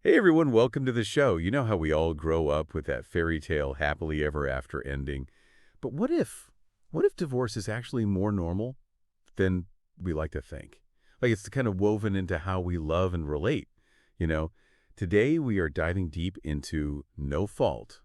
Hey everyone, welcome to the show. You know how we all grow up with that fairy tale happily ever after ending. But what if divorce is actually more normal than we like to think? Like it's kind of woven into how we love and relate. You know, today we are diving deep into No Fault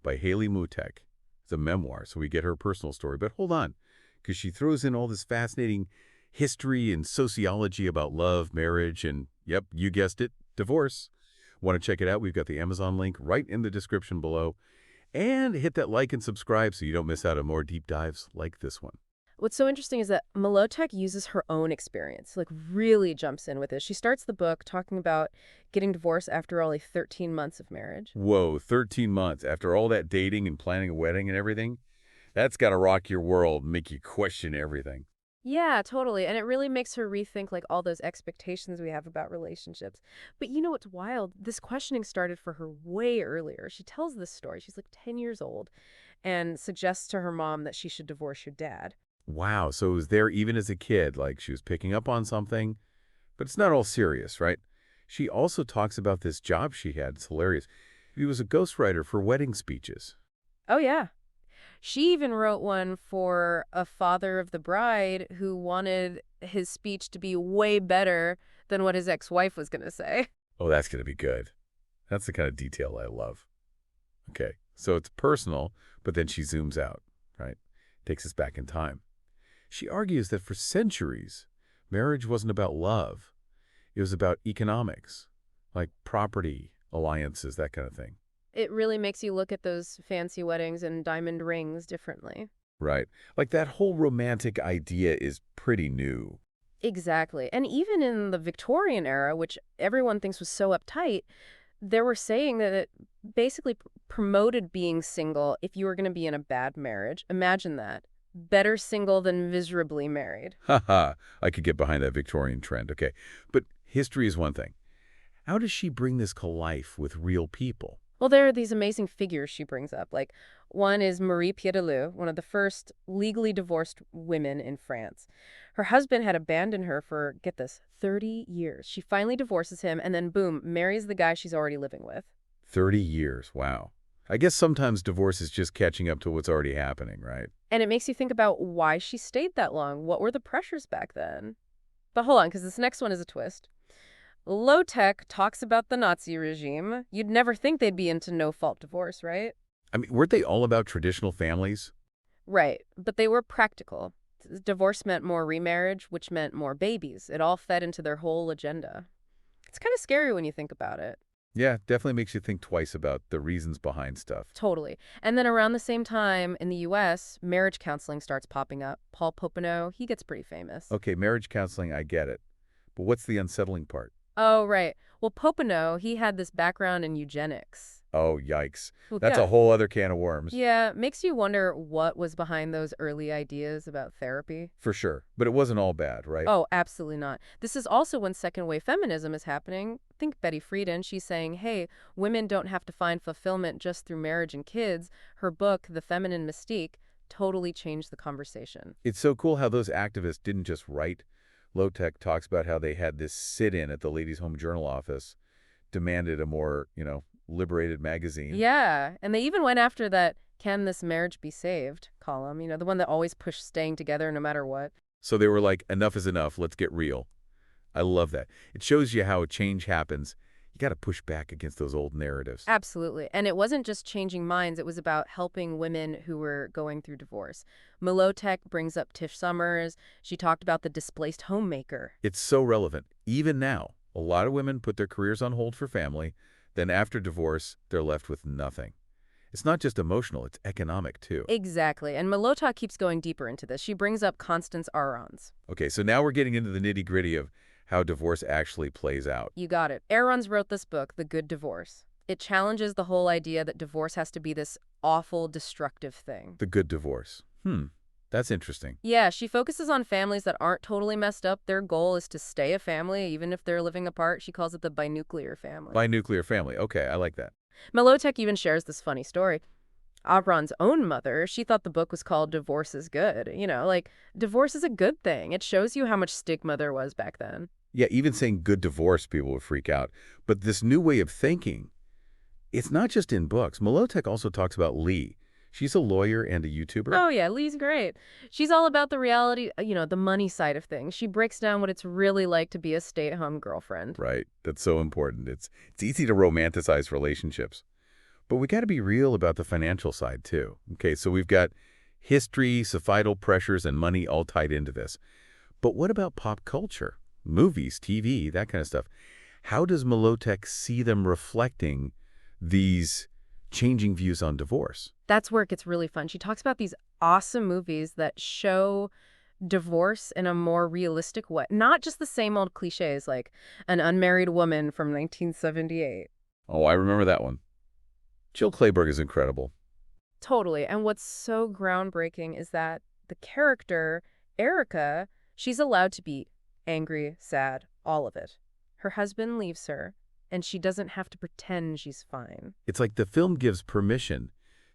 by Haley Mlotek. It's a memoir, so we get her personal story. But hold on, because she throws in all this fascinating history and sociology about love, marriage, and, yep, you guessed it, divorce. Want to check it out? We've got the Amazon link right in the description below. And hit that like and subscribe so you don't miss out on more deep dives like this one. What's so interesting is that Mlotek uses her own experience, like really jumps in with it. She starts the book talking about getting divorced after only 13 months of marriage. Whoa, 13 months after all that dating and planning a wedding and everything? That's got to rock your world and make you question everything. Yeah, totally. And it really makes her rethink like all those expectations we have about relationships. But you know what's wild? This questioning started for her way earlier. She tells this story. She's like 10 years old and suggests to her mom that she should divorce her dad. Wow, so it was there even as a kid, like she was picking up on something. But it's not all serious, right? She also talks about this job she had. It's hilarious. He was a ghostwriter for wedding speeches. Oh, yeah. She even wrote one for a father of the bride who wanted his speech to be way better than what his ex-wife was going to say. Oh, that's going to be good. That's the kind of detail I love. Okay, so it's personal, but then she zooms out, right? Takes us back in time. She argues that for centuries, marriage wasn't about love. It was about economics, like property, alliances, that kind of thing. It really makes you look at those fancy weddings and diamond rings differently. Right. Like that whole romantic idea is pretty new. Exactly. And even in the Victorian era, which everyone thinks was so uptight, they were saying that it basically promoted being single if you were going to be in a bad marriage. Imagine that. Better single than miserably married. Haha, I could get behind that Victorian trend, okay. But history is one thing. How does she bring this to life with real people? Well, there are these amazing figures she brings up. Like, one is Marie Piedelu, one of the first legally divorced women in France. Her husband had abandoned her for, get this, 30 years. She finally divorces him and then, boom, marries the guy she's already living with. 30 years, wow. I guess sometimes divorce is just catching up to what's already happening, right? And it makes you think about why she stayed that long. What were the pressures back then? But hold on, because this next one is a twist. Low-Tech talks about the Nazi regime. You'd never think they'd be into no-fault divorce, right? I mean, weren't they all about traditional families? Right, but they were practical. Divorce meant more remarriage, which meant more babies. It all fed into their whole agenda. It's kind of scary when you think about it. Yeah, definitely makes you think twice about the reasons behind stuff. Totally. And then around the same time in the U.S., marriage counseling starts popping up. Paul Popenoe, he gets pretty famous. Okay, marriage counseling, I get it. But what's the unsettling part? Oh, right. Well, Popenoe, he had this background in eugenics. Oh, yikes. Well, That's yeah. a whole other can of worms. Yeah, makes you wonder what was behind those early ideas about therapy. For sure. But it wasn't all bad, right? Oh, absolutely not. This is also when second wave feminism is happening. Think Betty Friedan. She's saying, hey, women don't have to find fulfillment just through marriage and kids. Her book, The Feminine Mystique, totally changed the conversation. It's so cool how those activists didn't just write. Low-Tech talks about how they had this sit-in at the Ladies' Home Journal office, demanded a more, liberated magazine. Yeah, and they even went after that Can This Marriage Be Saved column, the one that always pushed staying together no matter what. So they were like, enough is enough, let's get real. I love that. It shows you how a change happens. You got to push back against those old narratives. Absolutely. And it wasn't just changing minds, it was about helping women who were going through divorce. Mlotek brings up Tish Summers. She talked about the displaced homemaker. It's so relevant. Even now, a lot of women put their careers on hold for family. Then after divorce, they're left with nothing. It's not just emotional, it's economic too. Exactly. And Mlotek keeps going deeper into this. She brings up Constance Arons. Okay, so now we're getting into the nitty-gritty of how divorce actually plays out. You got it. Arons wrote this book, The Good Divorce. It challenges the whole idea that divorce has to be this awful, destructive thing. The good divorce. That's interesting. Yeah, she focuses on families that aren't totally messed up. Their goal is to stay a family, even if they're living apart. She calls it the binuclear family. Binuclear family. Okay, I like that. Mlotek even shares this funny story. Avron's own mother, she thought the book was called Divorce is Good. Like, divorce is a good thing. It shows you how much stigma there was back then. Yeah, even saying good divorce, people would freak out. But this new way of thinking, it's not just in books. Mlotek also talks about Lee. She's a lawyer and a YouTuber. Oh yeah, Lee's great. She's all about the reality, the money side of things. She breaks down what it's really like to be a stay-at-home girlfriend. Right. That's so important. It's easy to romanticize relationships. But we got to be real about the financial side, too. Okay, so we've got history, societal pressures, and money all tied into this. But what about pop culture? Movies, TV, that kind of stuff. How does Mlotek see them reflecting these changing views on divorce? That's where it gets really fun. She talks about these awesome movies that show divorce in a more realistic way. Not just the same old cliches like An Unmarried Woman from 1978. Oh, I remember that one. Jill Clayburgh is incredible. Totally. And what's so groundbreaking is that the character, Erica, she's allowed to be angry, sad, all of it. Her husband leaves her, and she doesn't have to pretend she's fine. It's like the film gives permission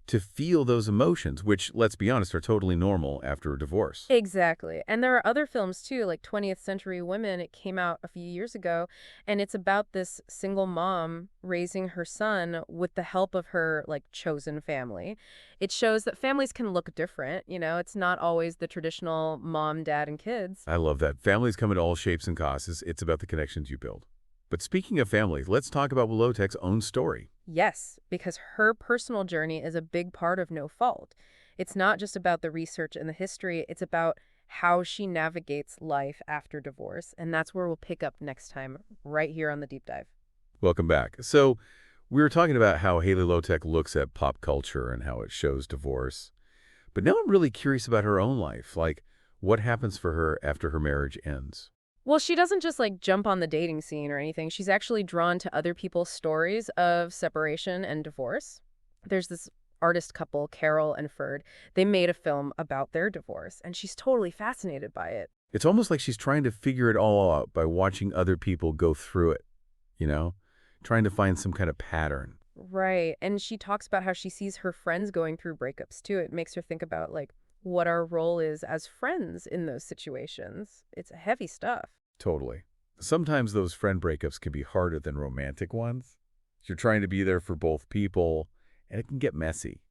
to feel those emotions, which, let's be honest, are totally normal after a divorce. Exactly. And there are other films too, like 20th Century Women. It came out a few years ago, and it's about this single mom raising her son with the help of her chosen family. It shows that families can look different, it's not always the traditional mom, dad, and kids. I love that. Families come in all shapes and causes. It's about the connections you build. But speaking of family, let's talk about Mlotek's own story. Yes, because her personal journey is a big part of No Fault. It's not just about the research and the history, it's about how she navigates life after divorce. And that's where we'll pick up next time, right here on the Deep Dive. Welcome back. So we were talking about how Haley Lotek looks at pop culture and how it shows divorce. But now I'm really curious about her own life, like what happens for her after her marriage ends. Well, she doesn't just jump on the dating scene or anything. She's actually drawn to other people's stories of separation and divorce. There's this artist couple, Carol and Ferd. They made a film about their divorce, and she's totally fascinated by it. It's almost like she's trying to figure it all out by watching other people go through it, you know, trying to find some kind of pattern. Right. And she talks about how she sees her friends going through breakups too. It makes her think about what our role is as friends in those situations. It's heavy stuff. Totally. Sometimes those friend breakups can be harder than romantic ones. You're trying to be there for both people, and it can get messy.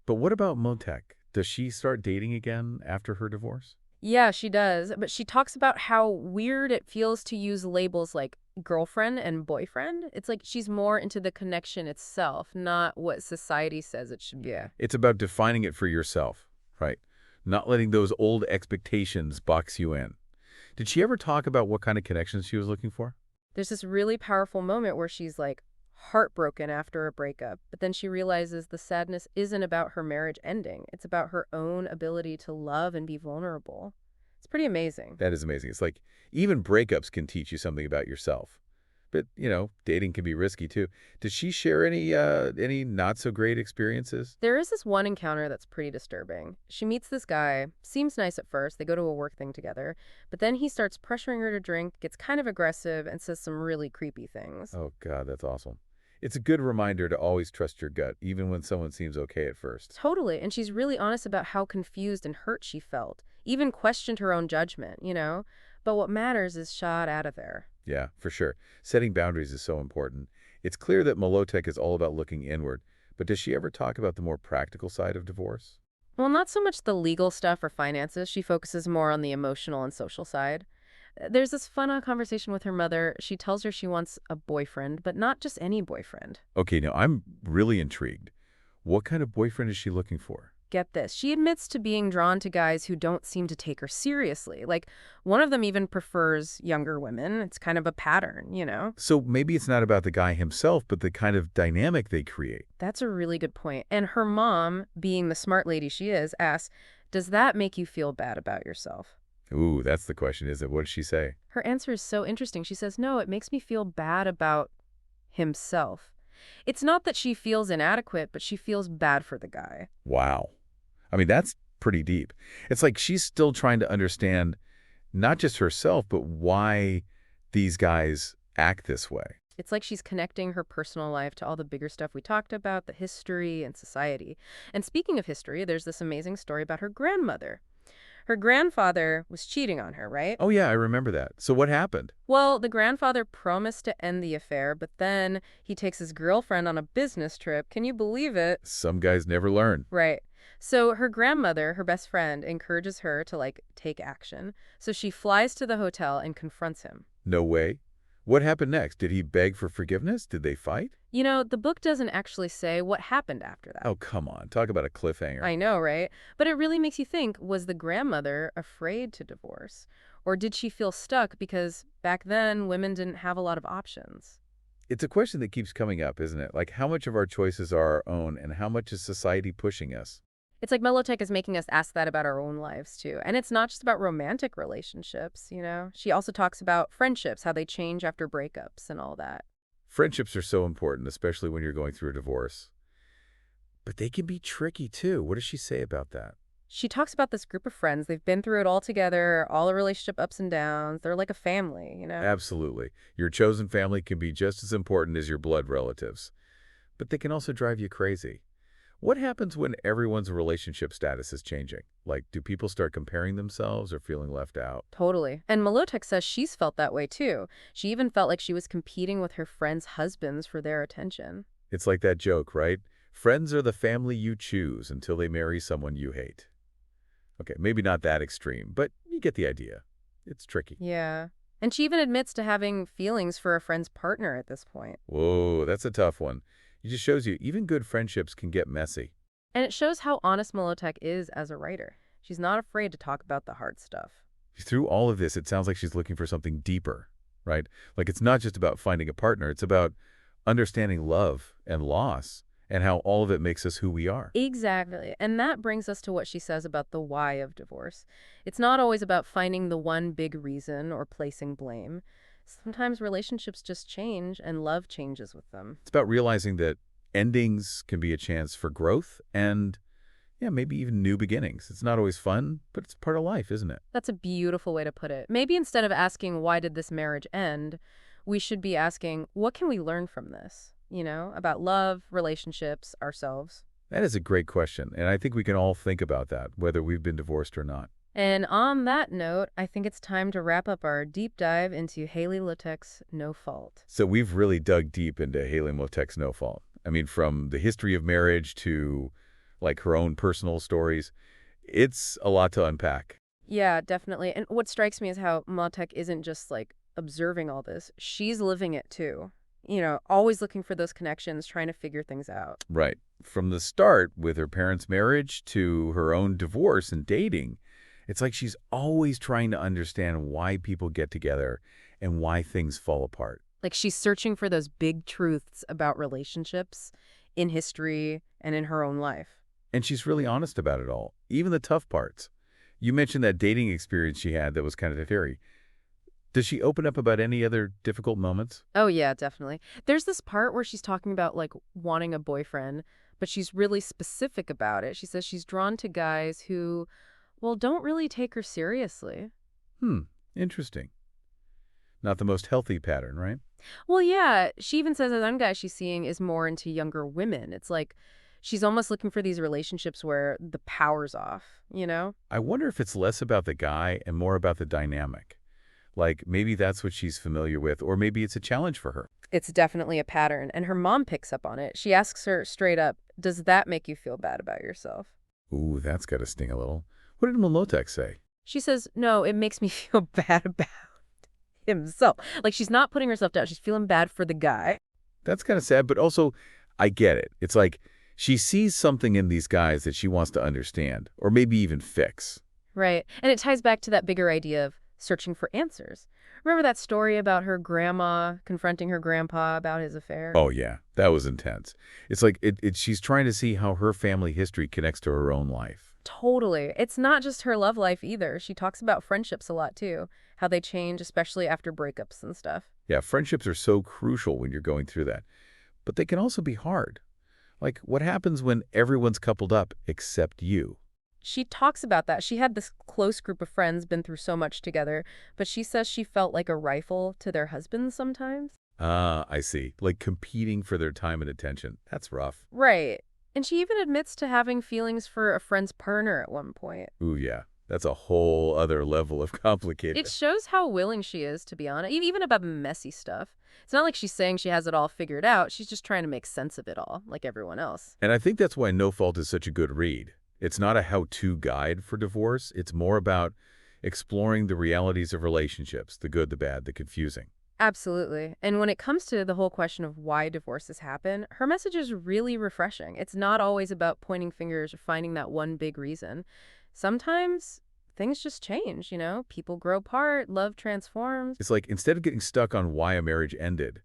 But what about Mlotek? Does she start dating again after her divorce? Yeah, she does. But she talks about how weird it feels to use labels like girlfriend and boyfriend. It's like she's more into the connection itself, not what society says it should be. Yeah. It's about defining it for yourself, right? Not letting those old expectations box you in. Did she ever talk about what kind of connections she was looking for? There's this really powerful moment where she's heartbroken after a breakup, but then she realizes the sadness isn't about her marriage ending. It's about her own ability to love and be vulnerable. It's pretty amazing. That is amazing. It's like even breakups can teach you something about yourself. But, dating can be risky too. Did she share any not so great experiences? There is this one encounter that's pretty disturbing. She meets this guy, seems nice at first, they go to a work thing together, but then he starts pressuring her to drink, gets kind of aggressive, and says some really creepy things. Oh, God, that's awesome. It's a good reminder to always trust your gut, even when someone seems okay at first. Totally, and she's really honest about how confused and hurt she felt, even questioned her own judgment. But what matters is shot out of there. Yeah, for sure. Setting boundaries is so important. It's clear that Mlotek is all about looking inward, but does she ever talk about the more practical side of divorce? Well, not so much the legal stuff or finances. She focuses more on the emotional and social side. There's this fun conversation with her mother. She tells her she wants a boyfriend, but not just any boyfriend. Okay, now I'm really intrigued. What kind of boyfriend is she looking for? Get this. She admits to being drawn to guys who don't seem to take her seriously. One of them even prefers younger women. It's kind of a pattern. So maybe it's not about the guy himself, but the kind of dynamic they create. That's a really good point. And her mom, being the smart lady she is, asks, does that make you feel bad about yourself? Ooh, that's the question, is it? What does she say? Her answer is so interesting. She says, no, it makes me feel bad about himself. It's not that she feels inadequate, but she feels bad for the guy. Wow. I mean, that's pretty deep. It's like she's still trying to understand not just herself, but why these guys act this way. It's like she's connecting her personal life to all the bigger stuff we talked about, the history and society. And speaking of history, there's this amazing story about her grandmother. Her grandfather was cheating on her, right? Oh, yeah, I remember that. So what happened? Well, the grandfather promised to end the affair, but then he takes his girlfriend on a business trip. Can you believe it? Some guys never learn. Right. So her grandmother, her best friend, encourages her to, like, take action. So she flies to the hotel and confronts him. No way. What happened next? Did he beg for forgiveness? Did they fight? You know, the book doesn't actually say what happened after that. Oh, come on. Talk about a cliffhanger. I know, right? But it really makes you think, was the grandmother afraid to divorce? Or did she feel stuck because back then women didn't have a lot of options? It's a question that keeps coming up, isn't it? Like, how much of our choices are our own and how much is society pushing us? It's like Mlotek is making us ask that about our own lives, too. And it's not just about romantic relationships, you know? She also talks about friendships, how they change after breakups and all that. Friendships are so important, especially when you're going through a divorce. But they can be tricky, too. What does she say about that? She talks about this group of friends. They've been through it all together, all the relationship ups and downs. They're like a family, you know? Absolutely. Your chosen family can be just as important as your blood relatives. But they can also drive you crazy. What happens when everyone's relationship status is changing? Like, do people start comparing themselves or feeling left out? Totally. And Mlotek says she's felt that way, too. She even felt like she was competing with her friends' husbands for their attention. It's like that joke, right? Friends are the family you choose until they marry someone you hate. Okay, maybe not that extreme, but you get the idea. It's tricky. Yeah. And she even admits to having feelings for a friend's partner at this point. Whoa, that's a tough one. It just shows you even good friendships can get messy. And it shows how honest Mlotek is as a writer. She's not afraid to talk about the hard stuff. Through all of this, it sounds like she's looking for something deeper, right? Like it's not just about finding a partner. It's about understanding love and loss and how all of it makes us who we are. Exactly. And that brings us to what she says about the why of divorce. It's not always about finding the one big reason or placing blame. Sometimes relationships just change and love changes with them. It's about realizing that endings can be a chance for growth and, yeah, maybe even new beginnings. It's not always fun, but it's part of life, isn't it? That's a beautiful way to put it. Maybe instead of asking, why did this marriage end, we should be asking, what can we learn from this? You know, about love, relationships, ourselves. That is a great question, and I think we can all think about that, whether we've been divorced or not. And on that note, I think it's time to wrap up our deep dive into Haley Mlotek's No Fault. So we've really dug deep into Haley Mlotek's No Fault. I mean, from the history of marriage to, like, her own personal stories. It's a lot to unpack. Yeah, definitely. And what strikes me is how Mlotek isn't just, like, observing all this. She's living it, too. You know, always looking for those connections, trying to figure things out. Right. From the start, with her parents' marriage to her own divorce and dating, it's like she's always trying to understand why people get together and why things fall apart. Like she's searching for those big truths about relationships in history and in her own life. And she's really honest about it all, even the tough parts. You mentioned that dating experience she had that was kind of scary. Does she open up about any other difficult moments? Oh, yeah, definitely. There's this part where she's talking about, like, wanting a boyfriend, but she's really specific about it. She says she's drawn to guys who, well, don't really take her seriously. Interesting. Not the most healthy pattern, right? Well, yeah, she even says that one guy she's seeing is more into younger women. It's like she's almost looking for these relationships where the power's off, you know? I wonder if it's less about the guy and more about the dynamic. Like, maybe that's what she's familiar with, or maybe it's a challenge for her. It's definitely a pattern, and her mom picks up on it. She asks her straight up, does that make you feel bad about yourself? Ooh, that's got to sting a little. What did Mlotek say? She says, no, it makes me feel bad about himself. Like, she's not putting herself down. She's feeling bad for the guy. That's kind of sad, but also, I get it. It's like she sees something in these guys that she wants to understand, or maybe even fix. Right. And it ties back to that bigger idea of searching for answers. Remember that story about her grandma confronting her grandpa about his affair? Oh, yeah, that was intense. It's like she's trying to see how her family history connects to her own life. Totally. It's not just her love life either. She talks about friendships a lot too, how they change, especially after breakups and stuff. Yeah, friendships are so crucial when you're going through that. But they can also be hard. Like, what happens when everyone's coupled up except you? She talks about that. She had this close group of friends, been through so much together, but she says she felt like a rifle to their husbands sometimes. Ah, I see. Like competing for their time and attention. That's rough. Right. And she even admits to having feelings for a friend's partner at one point. Ooh, yeah. That's a whole other level of It complicated. shows how willing she is, to be honest, even about messy stuff. It's not like she's saying she has it all figured out. She's just trying to make sense of it all, like everyone else. And I think that's why No Fault is such a good read. It's not a how-to guide for divorce. It's more about exploring the realities of relationships, the good, the bad, the confusing. Absolutely. And when it comes to the whole question of why divorces happen, her message is really refreshing. It's not always about pointing fingers or finding that one big reason. Sometimes things just change, People grow apart, love transforms. It's like instead of getting stuck on why a marriage ended,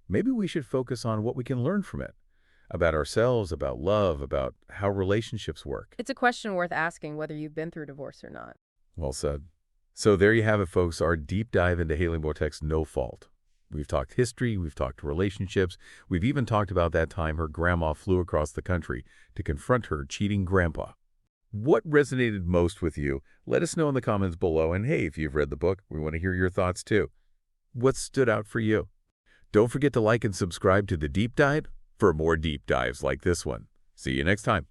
maybe we should focus on what we can learn from it, about ourselves, about love, about how relationships work. It's a question worth asking whether you've been through divorce or not. Well said. So there you have it, folks, our deep dive into Haley Mlotek's No Fault. We've talked history, we've talked relationships, we've even talked about that time her grandma flew across the country to confront her cheating grandpa. What resonated most with you? Let us know in the comments below. And hey, if you've read the book, we want to hear your thoughts too. What stood out for you? Don't forget to like and subscribe to The Deep Dive for more deep dives like this one. See you next time.